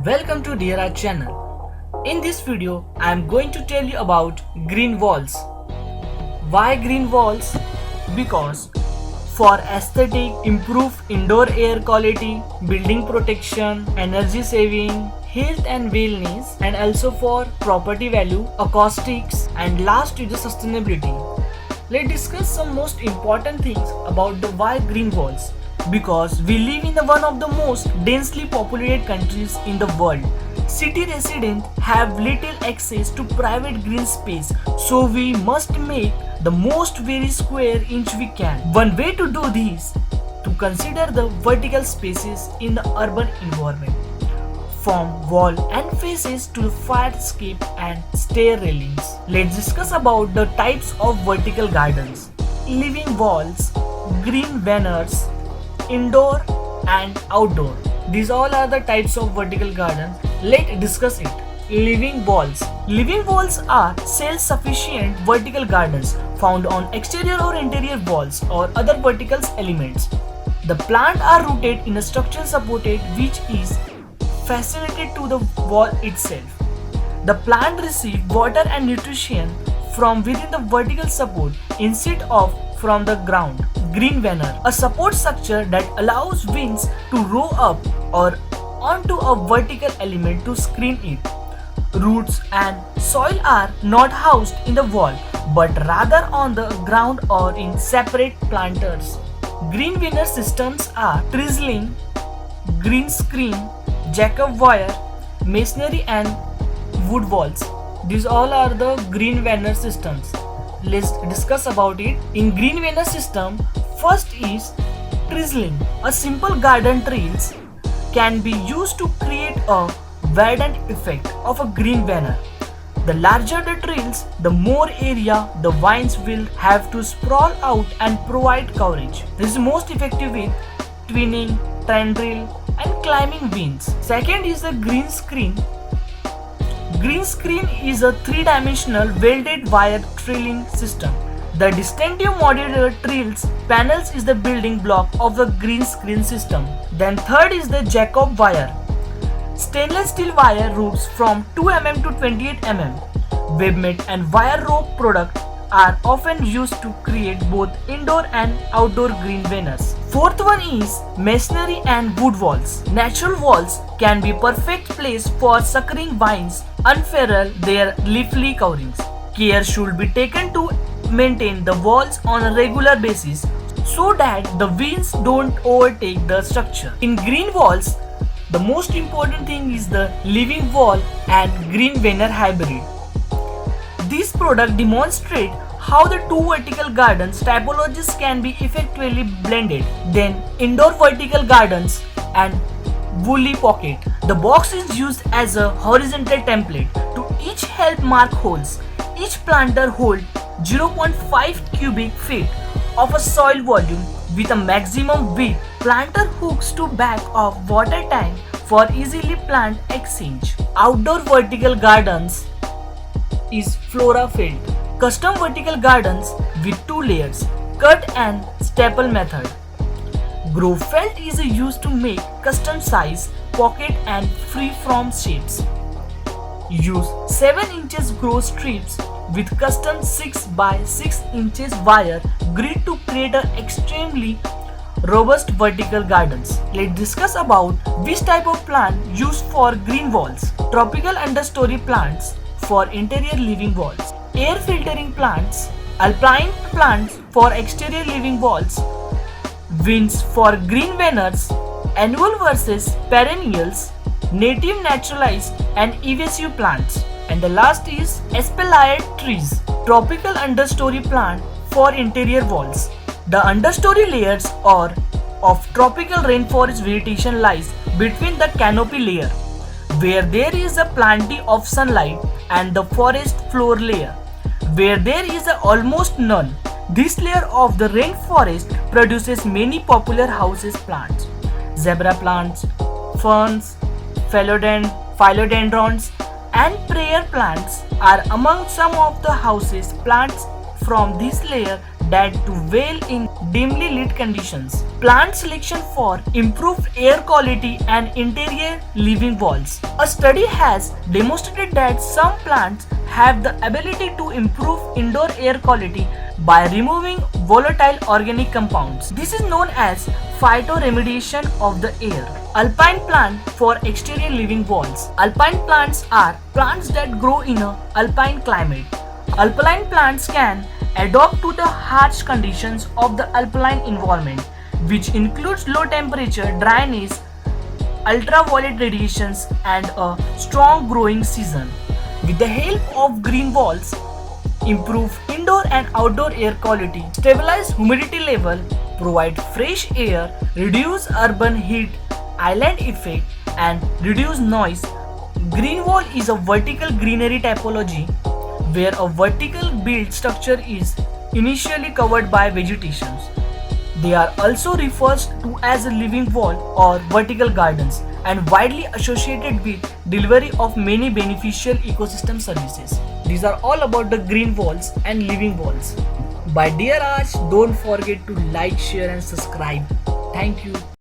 Welcome to Dear Art channel. In this video, I am going to tell you about green walls. Why green walls? Because for aesthetic, improve indoor air quality, building protection, energy saving, health and wellness, and also for property value, acoustics, and last is the sustainability. Let's discuss some most important things about the why green walls. Because we live in one of the most densely populated countries in the world. City residents have little access to private green space, so we must make the most very square inch we can. One way to do this to consider the vertical spaces in the urban environment, from wall and faces to fire escape and stair railings. Let's discuss about the types of vertical gardens. Living walls, green banners, indoor and outdoor. These all are the types of vertical gardens. Let's discuss it. Living walls. Living walls are self-sufficient vertical gardens found on exterior or interior walls or other vertical elements. The plants are rooted in a structure supported which is facilitated to the wall itself. The plant receives water and nutrition from within the vertical support instead of from the ground. Green banner, a support structure that allows winds to row up or onto a vertical element to screen it. Roots and soil are not housed in the wall but rather on the ground or in separate planters. Green banner systems are drizzling, green screen, jacob wire, masonry and wood walls. These all are the green banner systems. Let's discuss about it. In green banner system, first is drizzling. A simple garden trails can be used to create a verdant effect of a green banner. The larger the trails, the more area the vines will have to sprawl out and provide coverage. This is most effective with twinning, tendril and climbing vines. Second is the green screen. Green screen is a three-dimensional welded wire trailing system. The distinctive modular trails panels is the building block of the green screen system. Then third is the jacob wire. Stainless steel wire ropes from 2 mm to 28 mm. Webmet and wire rope product are often used to create both indoor and outdoor green banners. Fourth one is masonry and wood walls. Natural walls can be perfect place for suckering vines unfurl their leafy coverings. Care should be taken to maintain the walls on a regular basis so that the winds don't overtake the structure. In green walls, the most important thing is the living wall and green banner hybrid. This product demonstrates how the two vertical gardens typologies can be effectively blended. Then indoor vertical gardens and woolly pocket. The box is used as a horizontal template to each help mark holes. Each planter holds 0.5 cubic feet of a soil volume with a maximum width. Planter hooks to back of water tank for easily plant exchange. Outdoor vertical gardens is flora filled. Custom vertical gardens with two layers, cut and staple method. Grow felt is used to make custom size, pocket and free from shapes. Use 7 inches grow strips with custom 6 by 6 inches wire grid to create an extremely robust vertical gardens. Let's discuss about which type of plant used for green walls. Tropical understory plants for interior living walls. Air filtering plants, alpine plants for exterior living walls, winds for green banners, annual versus perennials, native naturalized and invasive plants. And the last is espalier trees, tropical understory plant for interior walls. The understory layers or of tropical rainforest vegetation lies between the canopy layer, where there is a plenty of sunlight, and the forest floor layer, where there is almost none. This layer of the rainforest produces many popular houses plants. Zebra plants, ferns, philodendrons and prayer plants are among some of the houses plants from this layer that do well in dimly lit conditions. Plant selection for improved air quality and interior living walls. A study has demonstrated that some plants have the ability to improve indoor air quality by removing volatile organic compounds. This is known as phytoremediation of the air. Alpine plant for exterior living walls. Alpine plants are plants that grow in an alpine climate. Alpine plants can adapt to the harsh conditions of the alpine environment, which includes low temperature, dryness, ultraviolet radiations, and a strong growing season. With the help of green walls, improve indoor and outdoor air quality, stabilize humidity level, provide fresh air, reduce urban heat island effect, and reduce noise. Green wall is a vertical greenery typology where a vertical built structure is initially covered by vegetation. They are also referred to as a living wall or vertical gardens and widely associated with delivery of many beneficial ecosystem services. These are all about the green walls and living walls. By Dear Arch, don't forget to like, share and subscribe. Thank you.